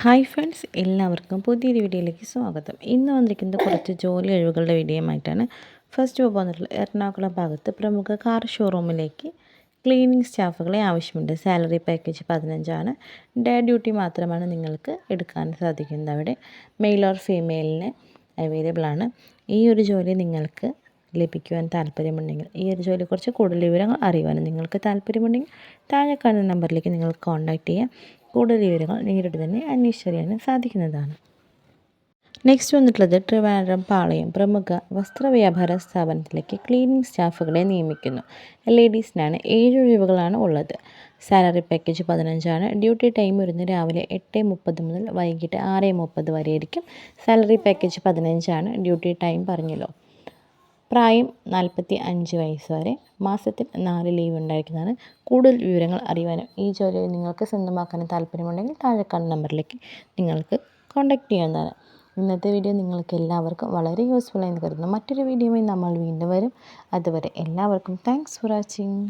Hi friends, എല്ലാവർക്കും പുതിയൊരു വീഡിയോയിലേക്ക് സ്വാഗതം. ഇന്ന് വന്നിരിക്കുന്നത് കുറച്ച് ജോലി ഒഴിവുകളുടെ വീഡിയോയുമായിട്ടാണ്. ഫസ്റ്റ് വന്നിട്ടുള്ളത് എറണാകുളം ഭാഗത്ത് പ്രമുഖ കാർ ഷോറൂമിലേക്ക് ക്ലീനിങ് സ്റ്റാഫുകളെ ആവശ്യമുണ്ട്. സാലറി പാക്കേജ് 15 ഡേ ഡ്യൂട്ടി മാത്രമാണ് നിങ്ങൾക്ക് എടുക്കാൻ സാധിക്കുന്നത്. അവിടെ മെയിൽ ഓർ ഫീമെയിലിന് അവൈലബിൾ ആണ്. ഈ ഒരു ജോലി നിങ്ങൾക്ക് ലഭിക്കുവാൻ താല്പര്യമുണ്ടെങ്കിൽ, ഈ ഒരു ജോലിയെക്കുറിച്ച് കൂടുതൽ വിവരങ്ങൾ അറിയുവാനും നിങ്ങൾക്ക് താല്പര്യമുണ്ടെങ്കിൽ താഴെ കാണുന്ന നമ്പറിലേക്ക് നിങ്ങൾക്ക് കോൺടാക്റ്റ് ചെയ്യാം. കൂടുതൽ വിവരങ്ങൾ നേരിട്ട് തന്നെ അന്വേഷിച്ചറിയാനും സാധിക്കുന്നതാണ്. നെക്സ്റ്റ് വന്നിട്ടുള്ളത് ട്രിവാൻഡ്രം പാളയം പ്രമുഖ വസ്ത്രവ്യാപാര സ്ഥാപനത്തിലേക്ക് ക്ലീനിങ് സ്റ്റാഫുകളെ നിയമിക്കുന്നു. ലേഡീസിനാണ് 7 ഒഴിവുകളാണ് ഉള്ളത്. Salary package 15. ഡ്യൂട്ടി ടൈം വരുന്നത് രാവിലെ 8:30 മുതൽ വൈകിട്ട് 6:30 വരെ ആയിരിക്കും. Salary package 15. ഡ്യൂട്ടി ടൈം പറഞ്ഞല്ലോ. പ്രായം 45 വയസ്സ് വരെ. മാസത്തിൽ 4 ലീവ് ഉണ്ടായിരിക്കുന്നതാണ്. കൂടുതൽ വിവരങ്ങൾ അറിയുവാനും ഈ ജോലി നിങ്ങൾക്ക് സ്വന്തമാക്കാനും താല്പര്യമുണ്ടെങ്കിൽ താഴെ കാണുന്ന നമ്പറിലേക്ക് നിങ്ങൾക്ക് കോൺടാക്റ്റ് ചെയ്യാവുന്നതാണ്. ഇന്നത്തെ വീഡിയോ നിങ്ങൾക്ക് എല്ലാവർക്കും വളരെ യൂസ്ഫുൾ ആയെന്ന് കരുതുന്നു. മറ്റൊരു വീഡിയോയുമായി നമ്മൾ വീണ്ടും വരും. അതുവരെ എല്ലാവർക്കും താങ്ക്സ് ഫോർ വാച്ചിങ്.